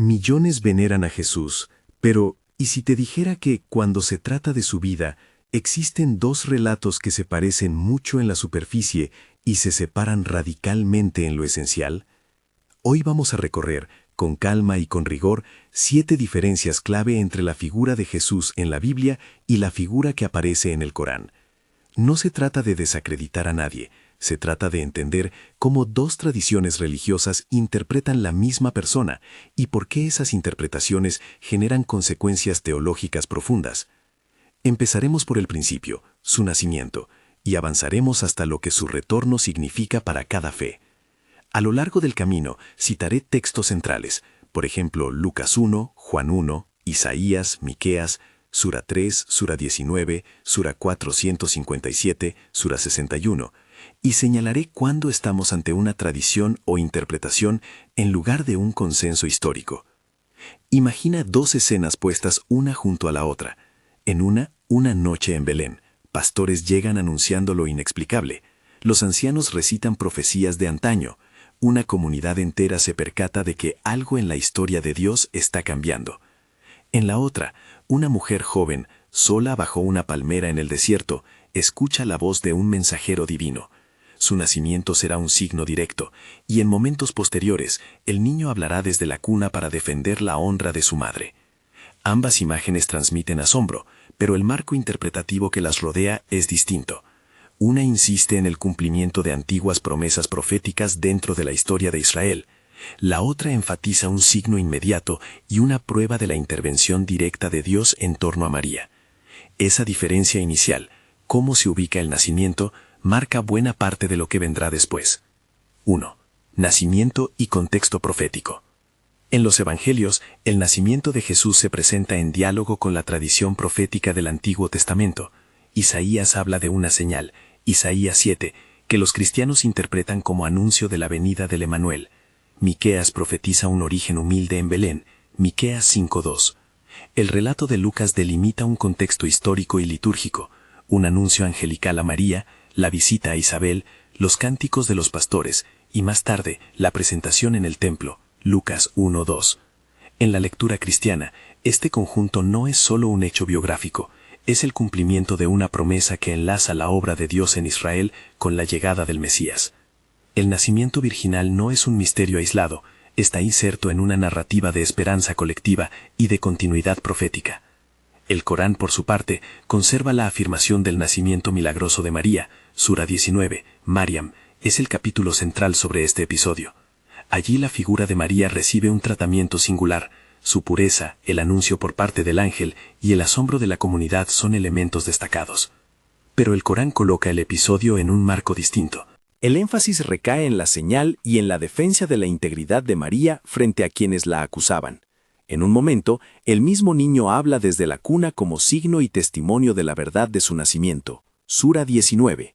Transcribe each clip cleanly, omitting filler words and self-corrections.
Millones veneran a Jesús, pero ¿y si te dijera que, cuando se trata de su vida, existen dos relatos que se parecen mucho en la superficie y se separan radicalmente en lo esencial? Hoy vamos a recorrer, con calma y con rigor, 7 diferencias clave entre la figura de Jesús en la Biblia y la figura que aparece en el Corán. No se trata de desacreditar a nadie, se trata de entender cómo dos tradiciones religiosas interpretan la misma persona y por qué esas interpretaciones generan consecuencias teológicas profundas. Empezaremos por el principio, su nacimiento, y avanzaremos hasta lo que su retorno significa para cada fe. A lo largo del camino citaré textos centrales, por ejemplo Lucas 1, Juan 1, Isaías, Miqueas, Sura 3, Sura 19, Sura 457, Sura 61, y señalaré cuándo estamos ante una tradición o interpretación en lugar de un consenso histórico. Imagina dos escenas puestas una junto a la otra. En una noche en Belén. Pastores llegan anunciando lo inexplicable. Los ancianos recitan profecías de antaño. Una comunidad entera se percata de que algo en la historia de Dios está cambiando. En la otra, una mujer joven, sola bajo una palmera en el desierto, escucha la voz de un mensajero divino. Su nacimiento será un signo directo, y en momentos posteriores, el niño hablará desde la cuna para defender la honra de su madre. Ambas imágenes transmiten asombro, pero el marco interpretativo que las rodea es distinto. Una insiste en el cumplimiento de antiguas promesas proféticas dentro de la historia de Israel. La otra enfatiza un signo inmediato y una prueba de la intervención directa de Dios en torno a María. Esa diferencia inicial, cómo se ubica el nacimiento, marca buena parte de lo que vendrá después. 1. Nacimiento y contexto profético. En los Evangelios, el nacimiento de Jesús se presenta en diálogo con la tradición profética del Antiguo Testamento. Isaías habla de una señal, Isaías 7, que los cristianos interpretan como anuncio de la venida del Emanuel. Miqueas profetiza un origen humilde en Belén, Miqueas 5:2. El relato de Lucas delimita un contexto histórico y litúrgico, un anuncio angelical a María, la visita a Isabel, los cánticos de los pastores y más tarde la presentación en el templo, Lucas 1:2. En la lectura cristiana, este conjunto no es solo un hecho biográfico, es el cumplimiento de una promesa que enlaza la obra de Dios en Israel con la llegada del Mesías. El nacimiento virginal no es un misterio aislado, está inserto en una narrativa de esperanza colectiva y de continuidad profética. El Corán, por su parte, conserva la afirmación del nacimiento milagroso de María, Sura 19, Mariam, es el capítulo central sobre este episodio. Allí la figura de María recibe un tratamiento singular. Su pureza, el anuncio por parte del ángel y el asombro de la comunidad son elementos destacados. Pero el Corán coloca el episodio en un marco distinto. El énfasis recae en la señal y en la defensa de la integridad de María frente a quienes la acusaban. En un momento, el mismo niño habla desde la cuna como signo y testimonio de la verdad de su nacimiento. Sura 19.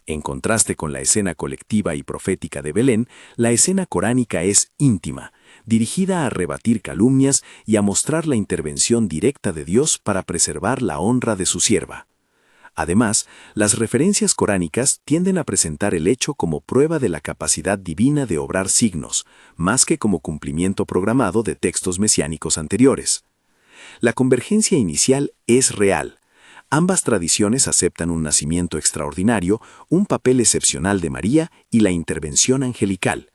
En contraste con la escena colectiva y profética de Belén, la escena coránica es íntima, dirigida a rebatir calumnias y a mostrar la intervención directa de Dios para preservar la honra de su sierva. Además, las referencias coránicas tienden a presentar el hecho como prueba de la capacidad divina de obrar signos, más que como cumplimiento programado de textos mesiánicos anteriores. La convergencia inicial es real. Ambas tradiciones aceptan un nacimiento extraordinario, un papel excepcional de María y la intervención angelical.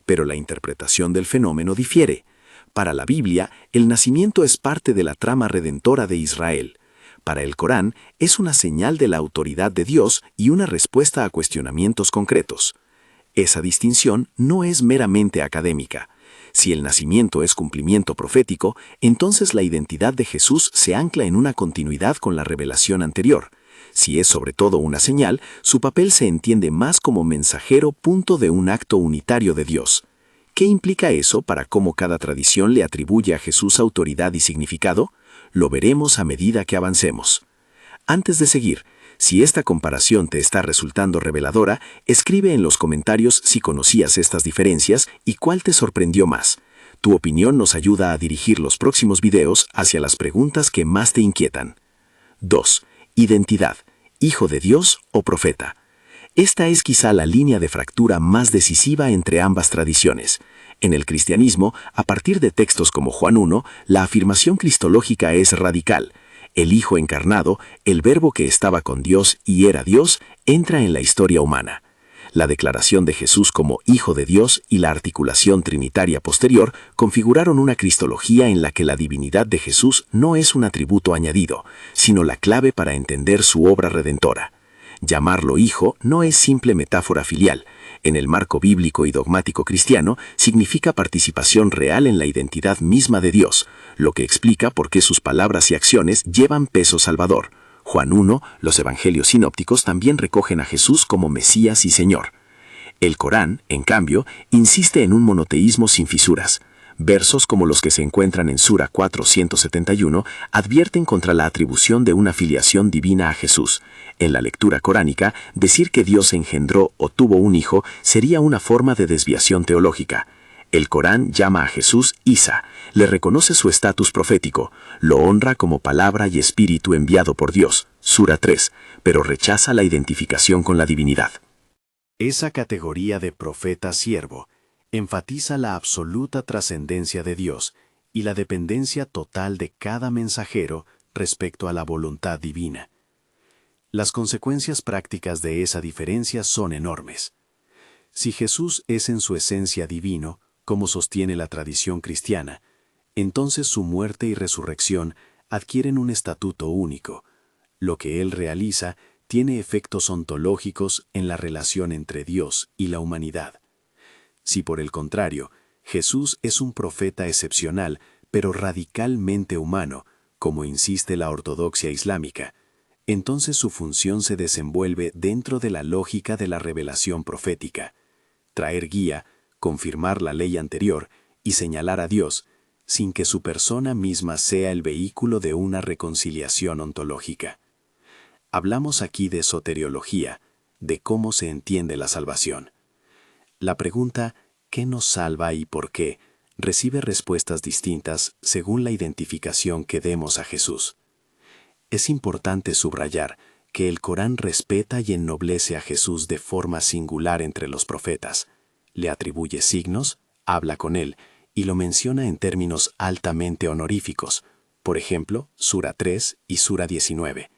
Pero la interpretación del fenómeno difiere. Para la Biblia, el nacimiento es parte de la trama redentora de Israel. Para el Corán, es una señal de la autoridad de Dios y una respuesta a cuestionamientos concretos. Esa distinción no es meramente académica. Si el nacimiento es cumplimiento profético, entonces la identidad de Jesús se ancla en una continuidad con la revelación anterior. Si es sobre todo una señal, su papel se entiende más como mensajero punto de un acto unitario de Dios. ¿Qué implica eso para cómo cada tradición le atribuye a Jesús autoridad y significado? Lo veremos a medida que avancemos. Antes de seguir, si esta comparación te está resultando reveladora, escribe en los comentarios si conocías estas diferencias y cuál te sorprendió más. Tu opinión nos ayuda a dirigir los próximos videos hacia las preguntas que más te inquietan. 2. Identidad, hijo de Dios o profeta. Esta es quizá la línea de fractura más decisiva entre ambas tradiciones. En el cristianismo, a partir de textos como Juan 1, la afirmación cristológica es radical. El Hijo encarnado, el Verbo que estaba con Dios y era Dios, entra en la historia humana. La declaración de Jesús como Hijo de Dios y la articulación trinitaria posterior configuraron una cristología en la que la divinidad de Jesús no es un atributo añadido, sino la clave para entender su obra redentora. Llamarlo Hijo no es simple metáfora filial. En el marco bíblico y dogmático cristiano, significa participación real en la identidad misma de Dios, lo que explica por qué sus palabras y acciones llevan peso salvador. Juan 1, los evangelios sinópticos también recogen a Jesús como Mesías y Señor. El Corán, en cambio, insiste en un monoteísmo sin fisuras. Versos como los que se encuentran en Sura 471 advierten contra la atribución de una filiación divina a Jesús. En la lectura coránica, decir que Dios engendró o tuvo un hijo sería una forma de desviación teológica. El Corán llama a Jesús Isa, le reconoce su estatus profético, lo honra como palabra y espíritu enviado por Dios, Sura 3, pero rechaza la identificación con la divinidad. Esa categoría de profeta-siervo enfatiza la absoluta trascendencia de Dios y la dependencia total de cada mensajero respecto a la voluntad divina. Las consecuencias prácticas de esa diferencia son enormes. Si Jesús es en su esencia divino, como sostiene la tradición cristiana, entonces su muerte y resurrección adquieren un estatuto único. Lo que él realiza tiene efectos ontológicos en la relación entre Dios y la humanidad. Si por el contrario, Jesús es un profeta excepcional, pero radicalmente humano, como insiste la ortodoxia islámica, entonces su función se desenvuelve dentro de la lógica de la revelación profética: traer guía, confirmar la ley anterior y señalar a Dios, sin que su persona misma sea el vehículo de una reconciliación ontológica. Hablamos aquí de soteriología, de cómo se entiende la salvación. La pregunta ¿qué nos salva y por qué? Recibe respuestas distintas según la identificación que demos a Jesús. Es importante subrayar que el Corán respeta y ennoblece a Jesús de forma singular entre los profetas. Le atribuye signos, habla con él y lo menciona en términos altamente honoríficos, por ejemplo, Sura 3 y Sura 19.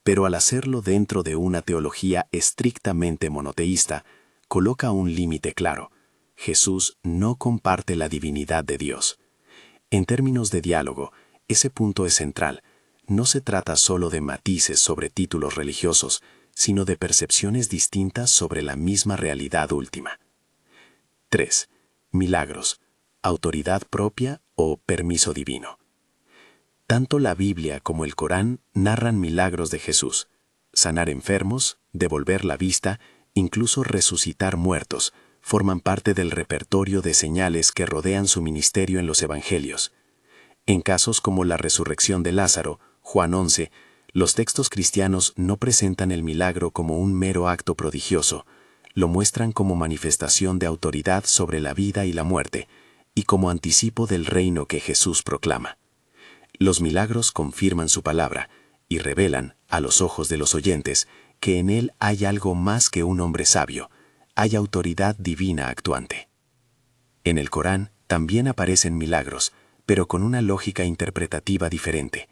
Pero al hacerlo dentro de una teología estrictamente monoteísta, coloca un límite claro: Jesús no comparte la divinidad de Dios. En términos de diálogo, ese punto es central. No se trata solo de matices sobre títulos religiosos, sino de percepciones distintas sobre la misma realidad última. 3. Milagros, autoridad propia o permiso divino. Tanto la Biblia como el Corán narran milagros de Jesús: sanar enfermos, devolver la vista, incluso resucitar muertos, forman parte del repertorio de señales que rodean su ministerio en los evangelios. En casos como la resurrección de Lázaro, Juan 11, los textos cristianos no presentan el milagro como un mero acto prodigioso, lo muestran como manifestación de autoridad sobre la vida y la muerte, y como anticipo del reino que Jesús proclama. Los milagros confirman su palabra y revelan, a los ojos de los oyentes, que en él hay algo más que un hombre sabio, hay autoridad divina actuante. En el Corán también aparecen milagros, pero con una lógica interpretativa diferente.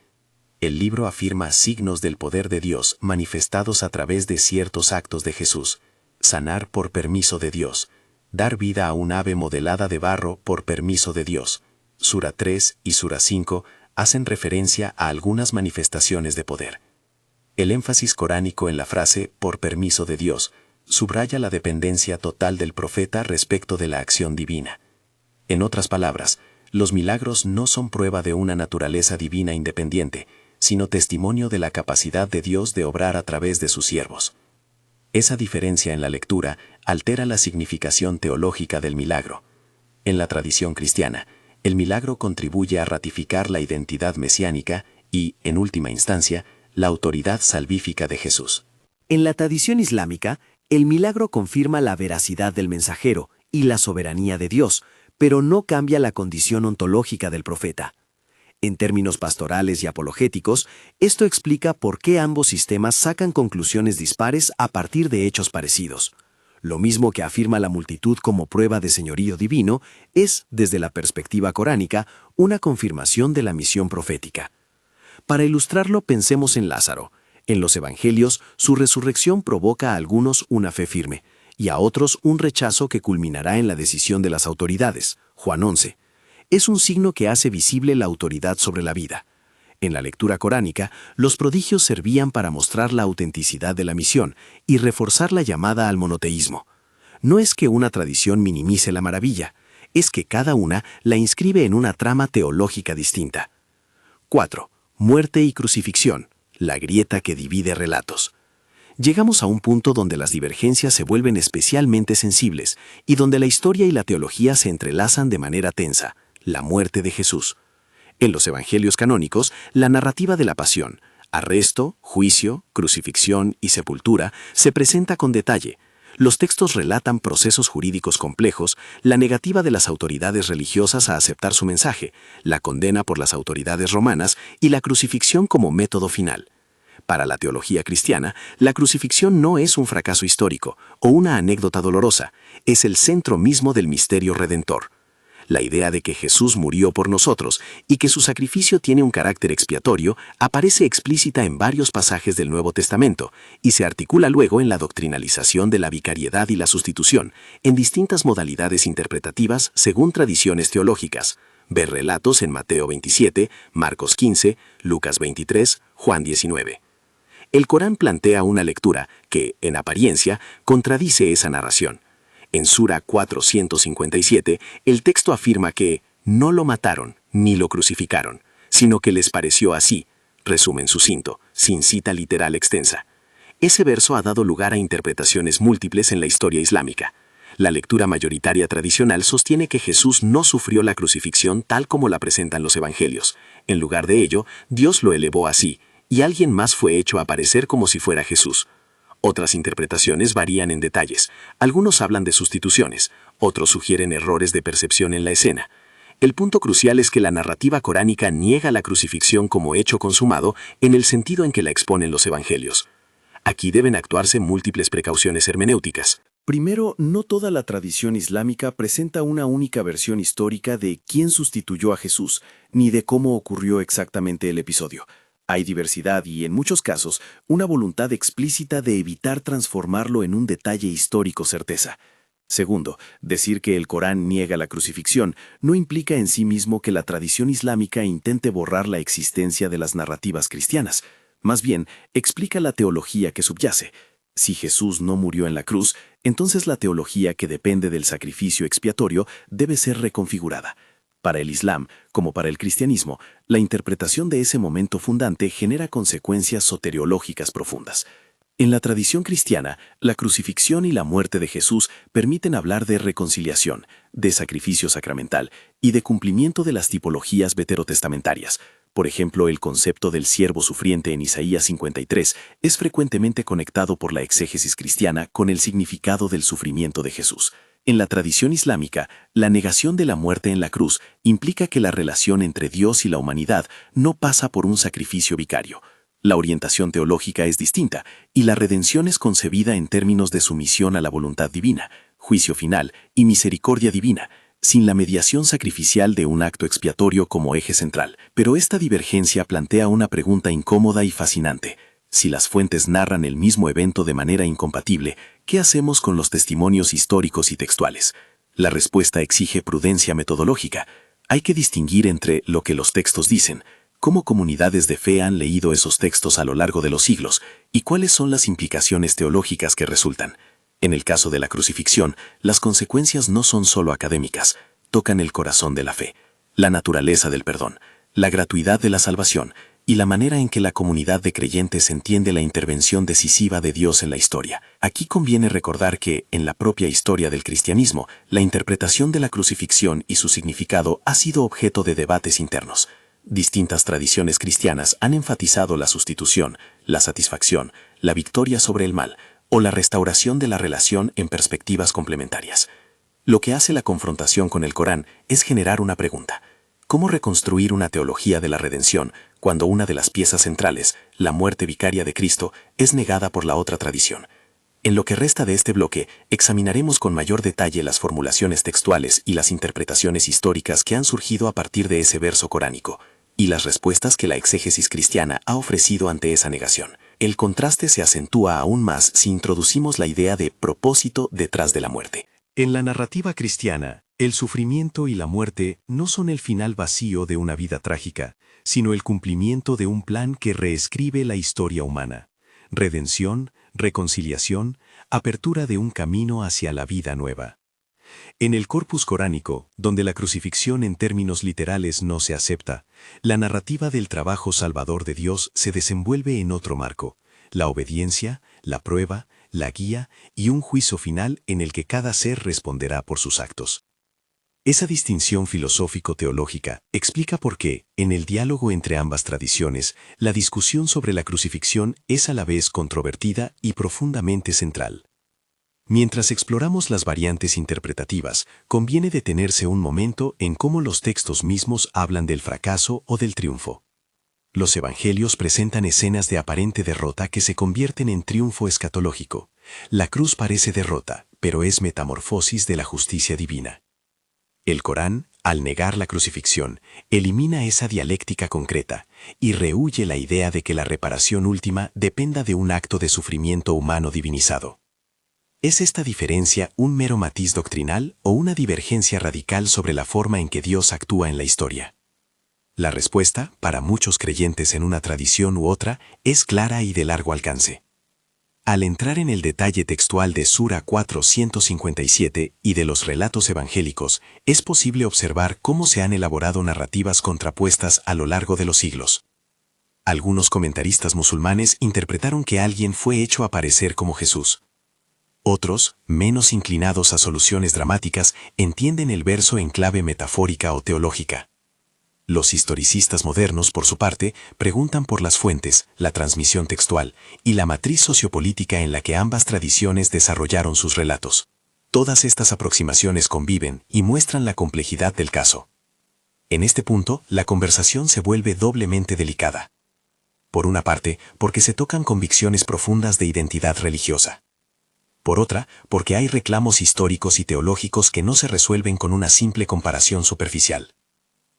El libro afirma signos del poder de Dios manifestados a través de ciertos actos de Jesús: sanar por permiso de Dios, dar vida a un ave modelada de barro por permiso de Dios. Sura 3 y Sura 5 hacen referencia a algunas manifestaciones de poder. El énfasis coránico en la frase «por permiso de Dios» subraya la dependencia total del profeta respecto de la acción divina. En otras palabras, los milagros no son prueba de una naturaleza divina independiente, sino testimonio de la capacidad de Dios de obrar a través de sus siervos. Esa diferencia en la lectura altera la significación teológica del milagro. En la tradición cristiana, el milagro contribuye a ratificar la identidad mesiánica y, en última instancia, la autoridad salvífica de Jesús. En la tradición islámica, el milagro confirma la veracidad del mensajero y la soberanía de Dios, pero no cambia la condición ontológica del profeta. En términos pastorales y apologéticos, esto explica por qué ambos sistemas sacan conclusiones dispares a partir de hechos parecidos. Lo mismo que afirma la multitud como prueba de señorío divino, es, desde la perspectiva coránica, una confirmación de la misión profética. Para ilustrarlo, pensemos en Lázaro. En los Evangelios, su resurrección provoca a algunos una fe firme, y a otros un rechazo que culminará en la decisión de las autoridades. Juan 11. Es un signo que hace visible la autoridad sobre la vida. En la lectura coránica, los prodigios servían para mostrar la autenticidad de la misión y reforzar la llamada al monoteísmo. No es que una tradición minimice la maravilla, es que cada una la inscribe en una trama teológica distinta. 4. Muerte y crucifixión, la grieta que divide relatos. Llegamos a un punto donde las divergencias se vuelven especialmente sensibles y donde la historia y la teología se entrelazan de manera tensa: la muerte de Jesús. En los evangelios canónicos, la narrativa de la pasión, arresto, juicio, crucifixión y sepultura se presenta con detalle. Los textos relatan procesos jurídicos complejos, la negativa de las autoridades religiosas a aceptar su mensaje, la condena por las autoridades romanas y la crucifixión como método final. Para la teología cristiana, la crucifixión no es un fracaso histórico o una anécdota dolorosa, es el centro mismo del misterio redentor. La idea de que Jesús murió por nosotros y que su sacrificio tiene un carácter expiatorio aparece explícita en varios pasajes del Nuevo Testamento y se articula luego en la doctrinalización de la vicariedad y la sustitución, en distintas modalidades interpretativas según tradiciones teológicas. Ver relatos en Mateo 27, Marcos 15, Lucas 23, Juan 19. El Corán plantea una lectura que, en apariencia, contradice esa narración. En Sura 457, el texto afirma que no lo mataron ni lo crucificaron, sino que les pareció así, resumen sucinto, sin cita literal extensa. Ese verso ha dado lugar a interpretaciones múltiples en la historia islámica. La lectura mayoritaria tradicional sostiene que Jesús no sufrió la crucifixión tal como la presentan los evangelios. En lugar de ello, Dios lo elevó así, y alguien más fue hecho aparecer como si fuera Jesús. Otras interpretaciones varían en detalles. Algunos hablan de sustituciones, otros sugieren errores de percepción en la escena. El punto crucial es que la narrativa coránica niega la crucifixión como hecho consumado en el sentido en que la exponen los evangelios. Aquí deben actuarse múltiples precauciones hermenéuticas. Primero, no toda la tradición islámica presenta una única versión histórica de quién sustituyó a Jesús, ni de cómo ocurrió exactamente el episodio. Hay diversidad y, en muchos casos, una voluntad explícita de evitar transformarlo en un detalle histórico certeza. Segundo, decir que el Corán niega la crucifixión no implica en sí mismo que la tradición islámica intente borrar la existencia de las narrativas cristianas. Más bien, explica la teología que subyace. Si Jesús no murió en la cruz, entonces la teología que depende del sacrificio expiatorio debe ser reconfigurada. Para el Islam, como para el cristianismo, la interpretación de ese momento fundante genera consecuencias soteriológicas profundas. En la tradición cristiana, la crucifixión y la muerte de Jesús permiten hablar de reconciliación, de sacrificio sacramental y de cumplimiento de las tipologías veterotestamentarias. Por ejemplo, el concepto del siervo sufriente en Isaías 53 es frecuentemente conectado por la exégesis cristiana con el significado del sufrimiento de Jesús. En la tradición islámica, la negación de la muerte en la cruz implica que la relación entre Dios y la humanidad no pasa por un sacrificio vicario. La orientación teológica es distinta y la redención es concebida en términos de sumisión a la voluntad divina, juicio final y misericordia divina, sin la mediación sacrificial de un acto expiatorio como eje central. Pero esta divergencia plantea una pregunta incómoda y fascinante. Si las fuentes narran el mismo evento de manera incompatible, ¿qué hacemos con los testimonios históricos y textuales? La respuesta exige prudencia metodológica. Hay que distinguir entre lo que los textos dicen, cómo comunidades de fe han leído esos textos a lo largo de los siglos y cuáles son las implicaciones teológicas que resultan. En el caso de la crucifixión, las consecuencias no son solo académicas, tocan el corazón de la fe, la naturaleza del perdón, la gratuidad de la salvación y la manera en que la comunidad de creyentes entiende la intervención decisiva de Dios en la historia. Aquí conviene recordar que, en la propia historia del cristianismo, la interpretación de la crucifixión y su significado ha sido objeto de debates internos. Distintas tradiciones cristianas han enfatizado la sustitución, la satisfacción, la victoria sobre el mal o la restauración de la relación en perspectivas complementarias. Lo que hace la confrontación con el Corán es generar una pregunta. ¿Cómo reconstruir una teología de la redención cuando una de las piezas centrales, la muerte vicaria de Cristo, es negada por la otra tradición? En lo que resta de este bloque, examinaremos con mayor detalle las formulaciones textuales y las interpretaciones históricas que han surgido a partir de ese verso coránico, y las respuestas que la exégesis cristiana ha ofrecido ante esa negación. El contraste se acentúa aún más si introducimos la idea de propósito detrás de la muerte. En la narrativa cristiana, el sufrimiento y la muerte no son el final vacío de una vida trágica, sino el cumplimiento de un plan que reescribe la historia humana. Redención, reconciliación, apertura de un camino hacia la vida nueva. En el corpus coránico, donde la crucifixión en términos literales no se acepta, la narrativa del trabajo salvador de Dios se desenvuelve en otro marco: la obediencia, la prueba, la guía y un juicio final en el que cada ser responderá por sus actos. Esa distinción filosófico-teológica explica por qué, en el diálogo entre ambas tradiciones, la discusión sobre la crucifixión es a la vez controvertida y profundamente central. Mientras exploramos las variantes interpretativas, conviene detenerse un momento en cómo los textos mismos hablan del fracaso o del triunfo. Los evangelios presentan escenas de aparente derrota que se convierten en triunfo escatológico. La cruz parece derrota, pero es metamorfosis de la justicia divina. El Corán, al negar la crucifixión, elimina esa dialéctica concreta y rehúye la idea de que la reparación última dependa de un acto de sufrimiento humano divinizado. ¿Es esta diferencia un mero matiz doctrinal o una divergencia radical sobre la forma en que Dios actúa en la historia? La respuesta, para muchos creyentes en una tradición u otra, es clara y de largo alcance. Al entrar en el detalle textual de Sura 457 y de los relatos evangélicos, es posible observar cómo se han elaborado narrativas contrapuestas a lo largo de los siglos. Algunos comentaristas musulmanes interpretaron que alguien fue hecho aparecer como Jesús. Otros, menos inclinados a soluciones dramáticas, entienden el verso en clave metafórica o teológica. Los historicistas modernos, por su parte, preguntan por las fuentes, la transmisión textual y la matriz sociopolítica en la que ambas tradiciones desarrollaron sus relatos. Todas estas aproximaciones conviven y muestran la complejidad del caso. En este punto, la conversación se vuelve doblemente delicada. Por una parte, porque se tocan convicciones profundas de identidad religiosa. Por otra, porque hay reclamos históricos y teológicos que no se resuelven con una simple comparación superficial.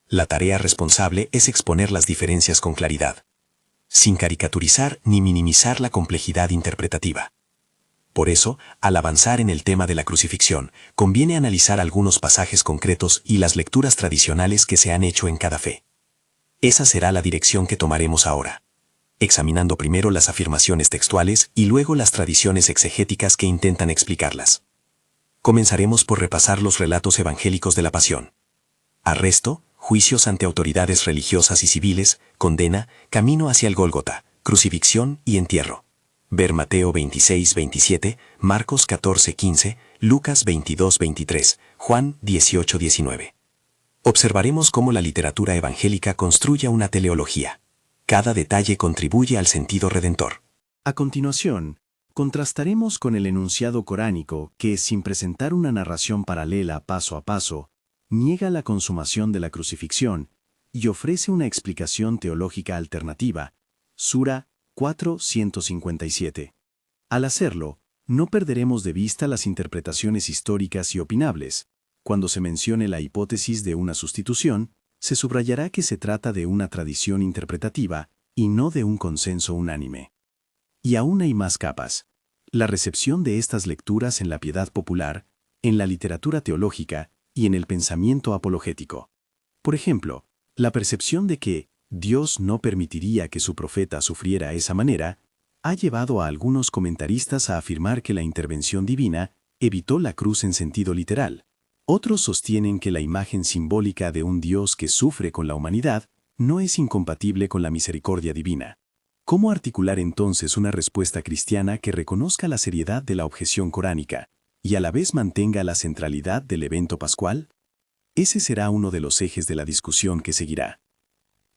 La tarea responsable es exponer las diferencias con claridad, sin caricaturizar ni minimizar la complejidad interpretativa. Por eso, al avanzar en el tema de la crucifixión, conviene analizar algunos pasajes concretos y las lecturas tradicionales que se han hecho en cada fe. Esa será la dirección que tomaremos ahora, examinando primero las afirmaciones textuales y luego las tradiciones exegéticas que intentan explicarlas. Comenzaremos por repasar los relatos evangélicos de la pasión. Arresto, juicios ante autoridades religiosas y civiles, condena, camino hacia el Gólgota, crucifixión y entierro. Ver Mateo 26-27, Marcos 14-15, Lucas 22-23, Juan 18-19. Observaremos cómo la literatura evangélica construye una teleología. Cada detalle contribuye al sentido redentor. A continuación, contrastaremos con el enunciado coránico que, sin presentar una narración paralela paso a paso, niega la consumación de la crucifixión y ofrece una explicación teológica alternativa, Sura 457. Al hacerlo, no perderemos de vista las interpretaciones históricas y opinables. Cuando se mencione la hipótesis de una sustitución, se subrayará que se trata de una tradición interpretativa y no de un consenso unánime. Y aún hay más capas. La recepción de estas lecturas en la piedad popular, en la literatura teológica y en el pensamiento apologético. Por ejemplo, la percepción de que Dios no permitiría que su profeta sufriera de esa manera ha llevado a algunos comentaristas a afirmar que la intervención divina evitó la cruz en sentido literal. Otros sostienen que la imagen simbólica de un Dios que sufre con la humanidad no es incompatible con la misericordia divina. ¿Cómo articular entonces una respuesta cristiana que reconozca la seriedad de la objeción coránica y a la vez mantenga la centralidad del evento pascual? Ese será uno de los ejes de la discusión que seguirá.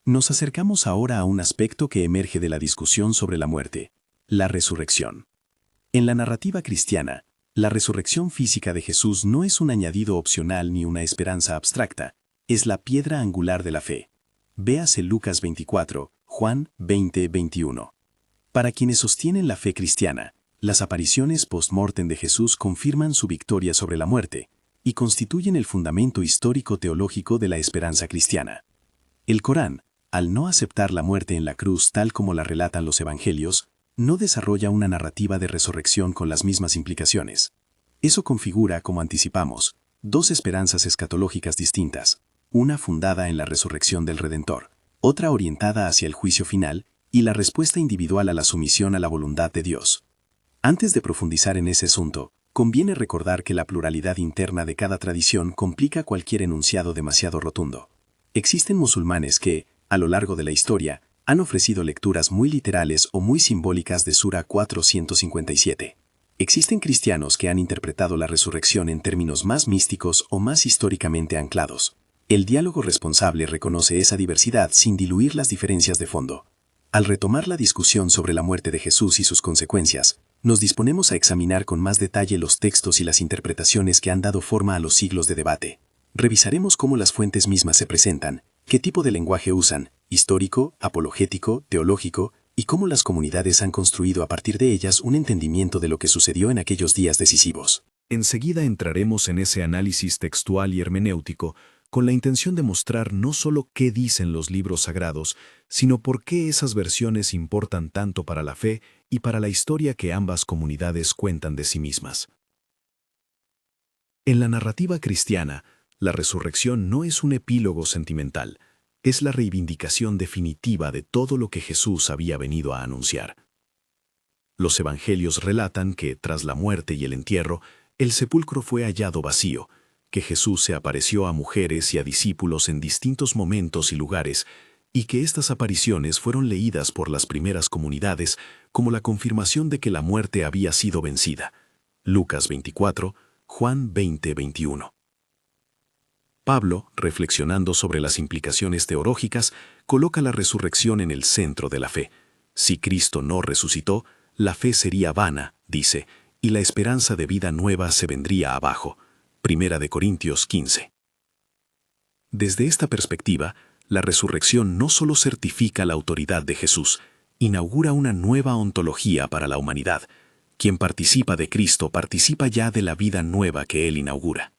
Nos acercamos ahora a un aspecto que emerge de la discusión sobre la muerte, la resurrección. En la narrativa cristiana, la resurrección física de Jesús no es un añadido opcional ni una esperanza abstracta, es la piedra angular de la fe. Véase Lucas 24, Juan 20-21. Para quienes sostienen la fe cristiana, Las apariciones post-mortem de Jesús confirman su victoria sobre la muerte y constituyen el fundamento histórico-teológico de la esperanza cristiana. El Corán, al no aceptar la muerte en la cruz tal como la relatan los evangelios, no desarrolla una narrativa de resurrección con las mismas implicaciones. Eso configura, como anticipamos, dos esperanzas escatológicas distintas, una fundada en la resurrección del Redentor, otra orientada hacia el juicio final y la respuesta individual a la sumisión a la voluntad de Dios. Antes de profundizar en ese asunto, conviene recordar que la pluralidad interna de cada tradición complica cualquier enunciado demasiado rotundo. Existen musulmanes que, a lo largo de la historia, han ofrecido lecturas muy literales o muy simbólicas de Sura 457. Existen cristianos que han interpretado la resurrección en términos más místicos o más históricamente anclados. El diálogo responsable reconoce esa diversidad sin diluir las diferencias de fondo. Al retomar la discusión sobre la muerte de Jesús y sus consecuencias, nos disponemos a examinar con más detalle los textos y las interpretaciones que han dado forma a los siglos de debate. Revisaremos cómo las fuentes mismas se presentan, qué tipo de lenguaje usan, histórico, apologético, teológico, y cómo las comunidades han construido a partir de ellas un entendimiento de lo que sucedió en aquellos días decisivos. Enseguida entraremos en ese análisis textual y hermenéutico con la intención de mostrar no solo qué dicen los libros sagrados, sino por qué esas versiones importan tanto para la fe y para la historia que ambas comunidades cuentan de sí mismas. En la narrativa cristiana, la resurrección no es un epílogo sentimental, es la reivindicación definitiva de todo lo que Jesús había venido a anunciar. Los evangelios relatan que, tras la muerte y el entierro, el sepulcro fue hallado vacío, que Jesús se apareció a mujeres y a discípulos en distintos momentos y lugares, y que estas apariciones fueron leídas por las primeras comunidades como la confirmación de que la muerte había sido vencida. Lucas 24, Juan 20:21. Pablo, reflexionando sobre las implicaciones teológicas, coloca la resurrección en el centro de la fe. Si Cristo no resucitó, la fe sería vana, dice, y la esperanza de vida nueva se vendría abajo. 1 Corintios 15. Desde esta perspectiva, la resurrección no solo certifica la autoridad de Jesús, inaugura una nueva ontología para la humanidad. Quien participa de Cristo participa ya de la vida nueva que Él inaugura.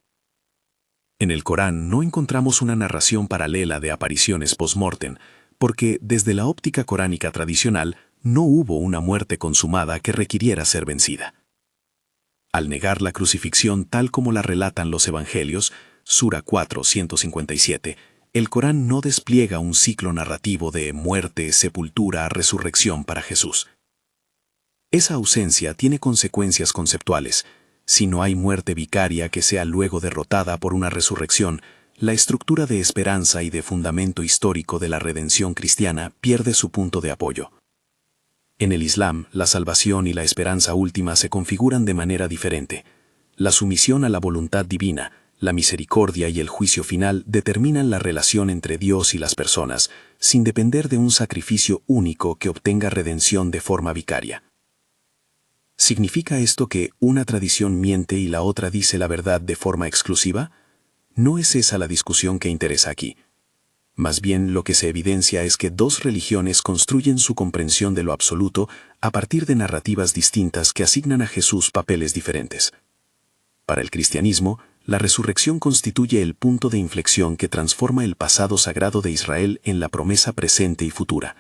En el Corán no encontramos una narración paralela de apariciones post-mortem, porque desde la óptica coránica tradicional no hubo una muerte consumada que requiriera ser vencida. Al negar la crucifixión tal como la relatan los evangelios, Sura 457, el Corán no despliega un ciclo narrativo de muerte, sepultura, resurrección para Jesús. Esa ausencia tiene consecuencias conceptuales. Si no hay muerte vicaria que sea luego derrotada por una resurrección, la estructura de esperanza y de fundamento histórico de la redención cristiana pierde su punto de apoyo. En el Islam, la salvación y la esperanza última se configuran de manera diferente. La sumisión a la voluntad divina, la misericordia y el juicio final determinan la relación entre Dios y las personas, sin depender de un sacrificio único que obtenga redención de forma vicaria. ¿Significa esto que una tradición miente y la otra dice la verdad de forma exclusiva? No es esa la discusión que interesa aquí. Más bien, lo que se evidencia es que dos religiones construyen su comprensión de lo absoluto a partir de narrativas distintas que asignan a Jesús papeles diferentes. Para el cristianismo, la resurrección constituye el punto de inflexión que transforma el pasado sagrado de Israel en la promesa presente y futura.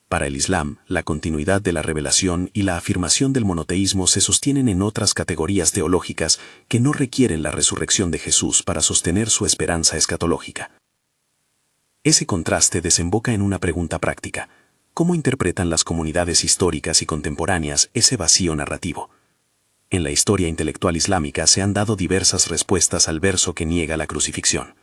Para el Islam, la continuidad de la revelación y la afirmación del monoteísmo se sostienen en otras categorías teológicas que no requieren la resurrección de Jesús para sostener su esperanza escatológica. Ese contraste desemboca en una pregunta práctica. ¿Cómo interpretan las comunidades históricas y contemporáneas ese vacío narrativo? En la historia intelectual islámica se han dado diversas respuestas al verso que niega la crucifixión.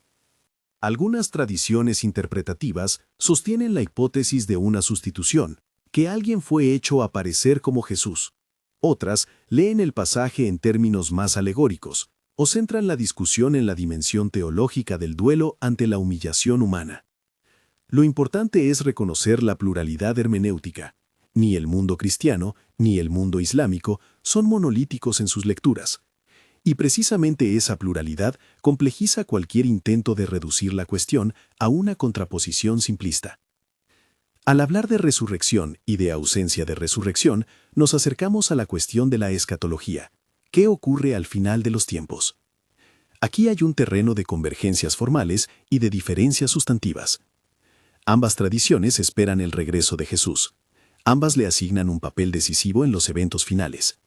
Algunas tradiciones interpretativas sostienen la hipótesis de una sustitución, que alguien fue hecho aparecer como Jesús. Otras leen el pasaje en términos más alegóricos, o centran la discusión en la dimensión teológica del duelo ante la humillación humana. Lo importante es reconocer la pluralidad hermenéutica. Ni el mundo cristiano, ni el mundo islámico son monolíticos en sus lecturas. Y precisamente esa pluralidad complejiza cualquier intento de reducir la cuestión a una contraposición simplista. Al hablar de resurrección y de ausencia de resurrección, nos acercamos a la cuestión de la escatología. ¿Qué ocurre al final de los tiempos? Aquí hay un terreno de convergencias formales y de diferencias sustantivas. Ambas tradiciones esperan el regreso de Jesús. Ambas le asignan un papel decisivo en los eventos finales.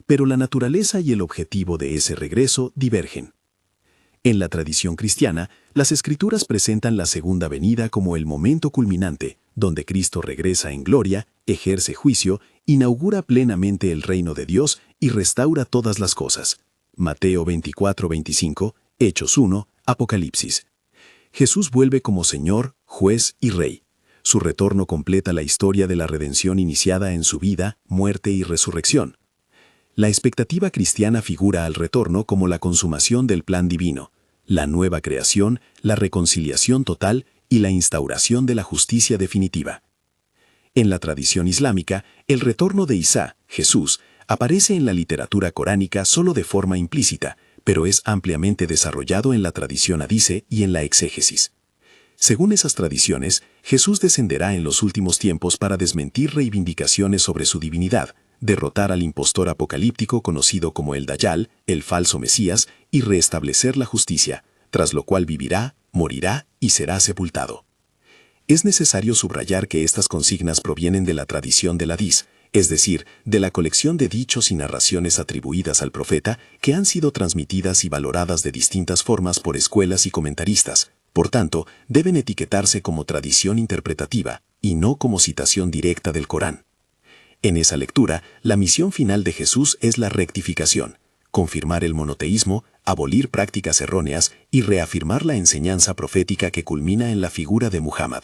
Pero la naturaleza y el objetivo de ese regreso divergen. En la tradición cristiana, las Escrituras presentan la segunda venida como el momento culminante, donde Cristo regresa en gloria, ejerce juicio, inaugura plenamente el reino de Dios y restaura todas las cosas. Mateo 24-25, Hechos 1, Apocalipsis. Jesús vuelve como Señor, juez y Rey. Su retorno completa la historia de la redención iniciada en su vida, muerte y resurrección. La expectativa cristiana figura al retorno como la consumación del plan divino, la nueva creación, la reconciliación total y la instauración de la justicia definitiva. En la tradición islámica, el retorno de Isa, Jesús, aparece en la literatura coránica solo de forma implícita, pero es ampliamente desarrollado en la tradición hadice y en la exégesis. Según esas tradiciones, Jesús descenderá en los últimos tiempos para desmentir reivindicaciones sobre su divinidad, derrotar al impostor apocalíptico conocido como el Dayjal, el falso Mesías, y restablecer la justicia, tras lo cual vivirá, morirá y será sepultado. Es necesario subrayar que estas consignas provienen de la tradición del Hadís, es decir, de la colección de dichos y narraciones atribuidas al profeta que han sido transmitidas y valoradas de distintas formas por escuelas y comentaristas. Por tanto, deben etiquetarse como tradición interpretativa y no como citación directa del Corán. En esa lectura, la misión final de Jesús es la rectificación, confirmar el monoteísmo, abolir prácticas erróneas y reafirmar la enseñanza profética que culmina en la figura de Muhammad.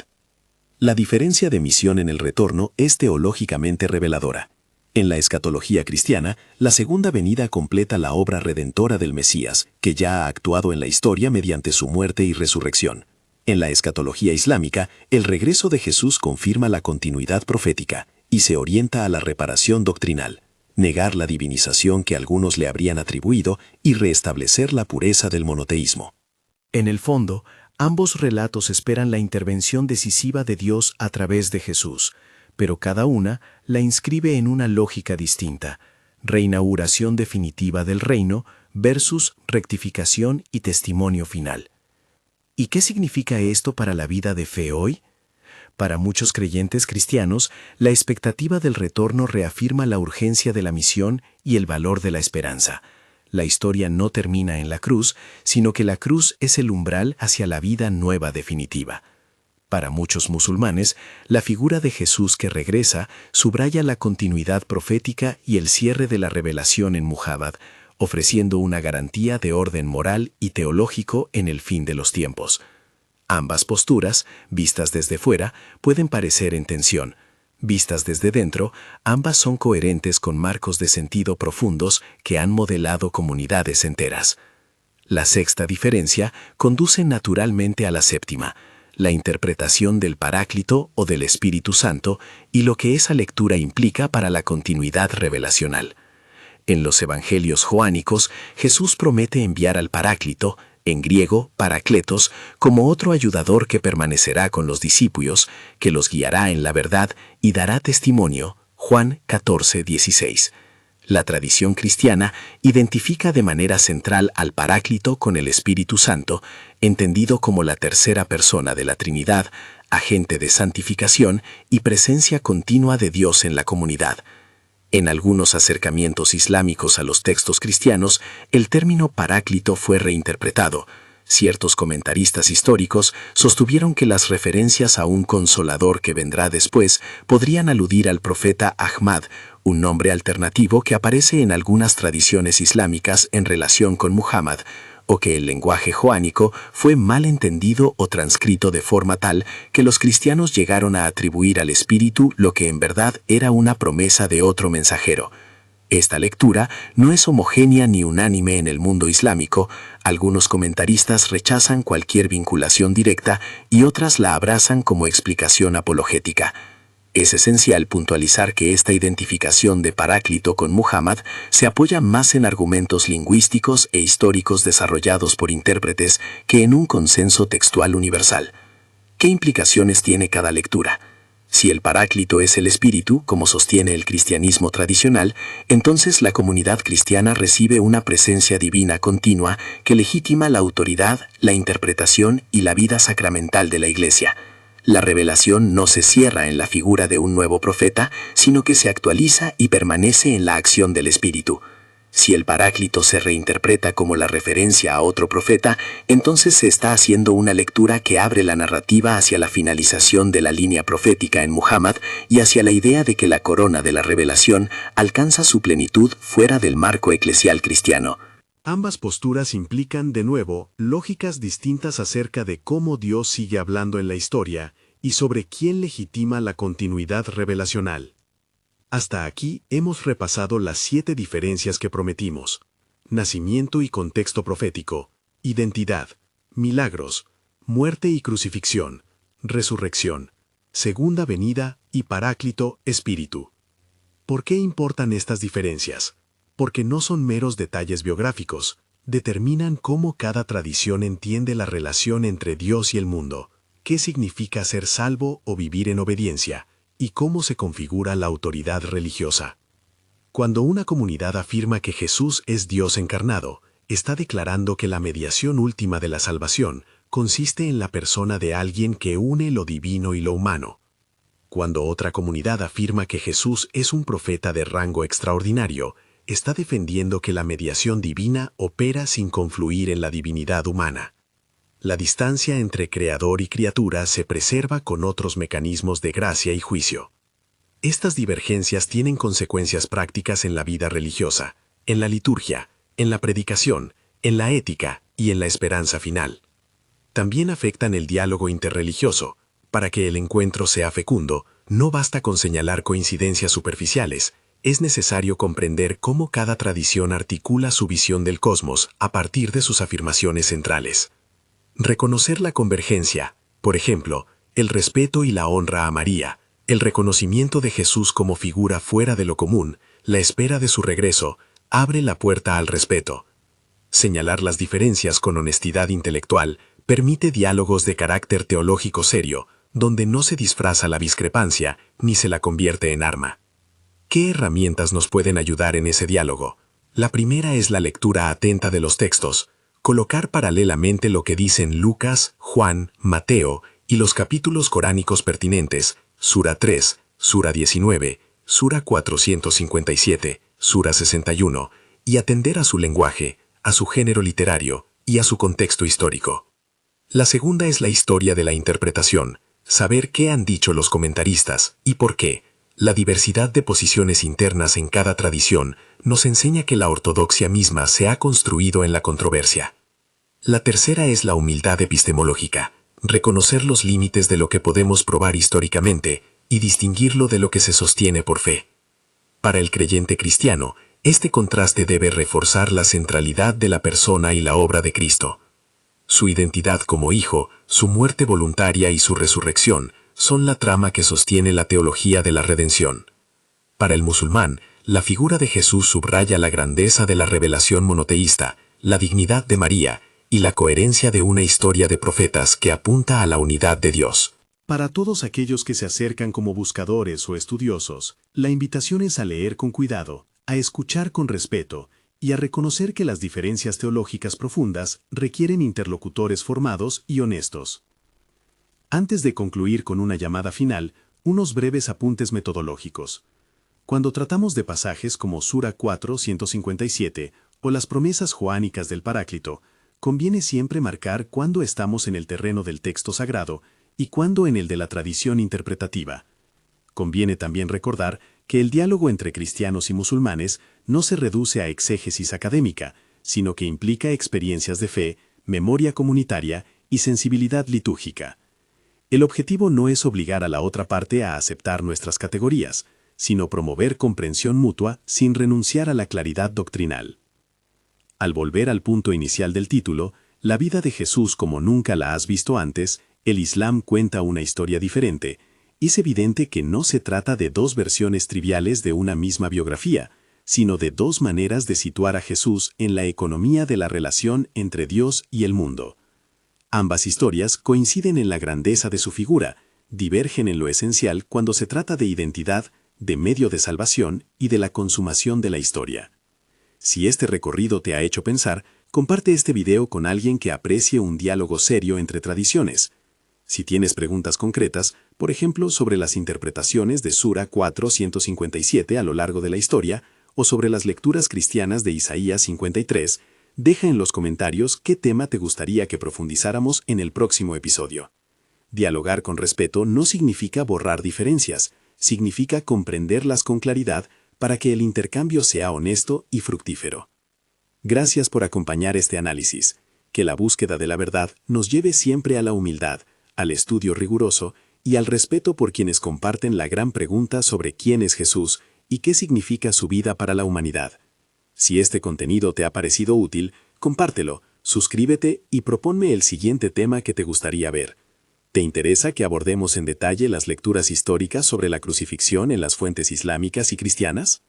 La diferencia de misión en el retorno es teológicamente reveladora. En la escatología cristiana, la segunda venida completa la obra redentora del Mesías, que ya ha actuado en la historia mediante su muerte y resurrección. En la escatología islámica, el regreso de Jesús confirma la continuidad profética y se orienta a la reparación doctrinal, negar la divinización que algunos le habrían atribuido y restablecer la pureza del monoteísmo. En el fondo, ambos relatos esperan la intervención decisiva de Dios a través de Jesús, pero cada una la inscribe en una lógica distinta: reinauguración definitiva del reino versus rectificación y testimonio final. ¿Y qué significa esto para la vida de fe hoy? Para muchos creyentes cristianos, la expectativa del retorno reafirma la urgencia de la misión y el valor de la esperanza. La historia no termina en la cruz, sino que la cruz es el umbral hacia la vida nueva definitiva. Para muchos musulmanes, la figura de Jesús que regresa subraya la continuidad profética y el cierre de la revelación en Muhammad, ofreciendo una garantía de orden moral y teológico en el fin de los tiempos. Ambas posturas, vistas desde fuera, pueden parecer en tensión. Vistas desde dentro, ambas son coherentes con marcos de sentido profundos que han modelado comunidades enteras. La sexta diferencia conduce naturalmente a la séptima, la interpretación del Paráclito o del Espíritu Santo y lo que esa lectura implica para la continuidad revelacional. En los evangelios joánicos, Jesús promete enviar al Paráclito, en griego, Parakletos, como otro ayudador que permanecerá con los discípulos, que los guiará en la verdad y dará testimonio. Juan 14:16. La tradición cristiana identifica de manera central al Paráclito con el Espíritu Santo, entendido como la tercera persona de la Trinidad, agente de santificación y presencia continua de Dios en la comunidad. En algunos acercamientos islámicos a los textos cristianos, el término Paráclito fue reinterpretado. Ciertos comentaristas históricos sostuvieron que las referencias a un consolador que vendrá después podrían aludir al profeta Ahmad, un nombre alternativo que aparece en algunas tradiciones islámicas en relación con Muhammad, o que el lenguaje joánico fue mal entendido o transcrito de forma tal que los cristianos llegaron a atribuir al Espíritu lo que en verdad era una promesa de otro mensajero. Esta lectura no es homogénea ni unánime en el mundo islámico. Algunos comentaristas rechazan cualquier vinculación directa y otras la abrazan como explicación apologética. Es esencial puntualizar que esta identificación de Paráclito con Muhammad se apoya más en argumentos lingüísticos e históricos desarrollados por intérpretes que en un consenso textual universal. ¿Qué implicaciones tiene cada lectura? Si el Paráclito es el Espíritu, como sostiene el cristianismo tradicional, entonces la comunidad cristiana recibe una presencia divina continua que legitima la autoridad, la interpretación y la vida sacramental de la Iglesia. La revelación no se cierra en la figura de un nuevo profeta, sino que se actualiza y permanece en la acción del Espíritu. Si el Paráclito se reinterpreta como la referencia a otro profeta, entonces se está haciendo una lectura que abre la narrativa hacia la finalización de la línea profética en Muhammad y hacia la idea de que la corona de la revelación alcanza su plenitud fuera del marco eclesial cristiano. Ambas posturas implican, de nuevo, lógicas distintas acerca de cómo Dios sigue hablando en la historia y sobre quién legitima la continuidad revelacional. Hasta aquí hemos repasado las 7 diferencias que prometimos: nacimiento y contexto profético, identidad, milagros, muerte y crucifixión, resurrección, segunda venida y Paráclito, espíritu. ¿Por qué importan estas diferencias? Porque no son meros detalles biográficos, determinan cómo cada tradición entiende la relación entre Dios y el mundo, qué significa ser salvo o vivir en obediencia, y cómo se configura la autoridad religiosa. Cuando una comunidad afirma que Jesús es Dios encarnado, está declarando que la mediación última de la salvación consiste en la persona de alguien que une lo divino y lo humano. Cuando otra comunidad afirma que Jesús es un profeta de rango extraordinario, está defendiendo que la mediación divina opera sin confluir en la divinidad humana. La distancia entre creador y criatura se preserva con otros mecanismos de gracia y juicio. Estas divergencias tienen consecuencias prácticas en la vida religiosa, en la liturgia, en la predicación, en la ética y en la esperanza final. También afectan el diálogo interreligioso. Para que el encuentro sea fecundo, no basta con señalar coincidencias superficiales, es necesario comprender cómo cada tradición articula su visión del cosmos a partir de sus afirmaciones centrales. Reconocer la convergencia, por ejemplo, el respeto y la honra a María, el reconocimiento de Jesús como figura fuera de lo común, la espera de su regreso, abre la puerta al respeto. Señalar las diferencias con honestidad intelectual permite diálogos de carácter teológico serio, donde no se disfraza la discrepancia ni se la convierte en arma. ¿Qué herramientas nos pueden ayudar en ese diálogo? La primera es la lectura atenta de los textos. Colocar paralelamente lo que dicen Lucas, Juan, Mateo y los capítulos coránicos pertinentes, Sura 3, Sura 19, Sura 457, Sura 61, y atender a su lenguaje, a su género literario y a su contexto histórico. La segunda es la historia de la interpretación, saber qué han dicho los comentaristas y por qué. La diversidad de posiciones internas en cada tradición nos enseña que la ortodoxia misma se ha construido en la controversia. La tercera es la humildad epistemológica, reconocer los límites de lo que podemos probar históricamente y distinguirlo de lo que se sostiene por fe. Para el creyente cristiano, este contraste debe reforzar la centralidad de la persona y la obra de Cristo. Su identidad como hijo, su muerte voluntaria y su resurrección son la trama que sostiene la teología de la redención. Para el musulmán, la figura de Jesús subraya la grandeza de la revelación monoteísta, la dignidad de María y la coherencia de una historia de profetas que apunta a la unidad de Dios. Para todos aquellos que se acercan como buscadores o estudiosos, la invitación es a leer con cuidado, a escuchar con respeto y a reconocer que las diferencias teológicas profundas requieren interlocutores formados y honestos. Antes de concluir con una llamada final, unos breves apuntes metodológicos. Cuando tratamos de pasajes como Sura 4, 157 o las promesas joánicas del Paráclito, conviene siempre marcar cuándo estamos en el terreno del texto sagrado y cuándo en el de la tradición interpretativa. Conviene también recordar que el diálogo entre cristianos y musulmanes no se reduce a exégesis académica, sino que implica experiencias de fe, memoria comunitaria y sensibilidad litúrgica. El objetivo no es obligar a la otra parte a aceptar nuestras categorías, sino promover comprensión mutua sin renunciar a la claridad doctrinal. Al volver al punto inicial del título, La vida de Jesús como nunca la has visto antes, el Islam cuenta una historia diferente. Es evidente que no se trata de dos versiones triviales de una misma biografía, sino de dos maneras de situar a Jesús en la economía de la relación entre Dios y el mundo. Ambas historias coinciden en la grandeza de su figura, divergen en lo esencial cuando se trata de identidad, de medio de salvación y de la consumación de la historia. Si este recorrido te ha hecho pensar, comparte este video con alguien que aprecie un diálogo serio entre tradiciones. Si tienes preguntas concretas, por ejemplo sobre las interpretaciones de Sura 4:157 a lo largo de la historia, o sobre las lecturas cristianas de Isaías 53, deja en los comentarios qué tema te gustaría que profundizáramos en el próximo episodio. Dialogar con respeto no significa borrar diferencias, significa comprenderlas con claridad para que el intercambio sea honesto y fructífero. Gracias por acompañar este análisis. Que la búsqueda de la verdad nos lleve siempre a la humildad, al estudio riguroso y al respeto por quienes comparten la gran pregunta sobre quién es Jesús y qué significa su vida para la humanidad. Si este contenido te ha parecido útil, compártelo, suscríbete y proponme el siguiente tema que te gustaría ver. ¿Te interesa que abordemos en detalle las lecturas históricas sobre la crucifixión en las fuentes islámicas y cristianas?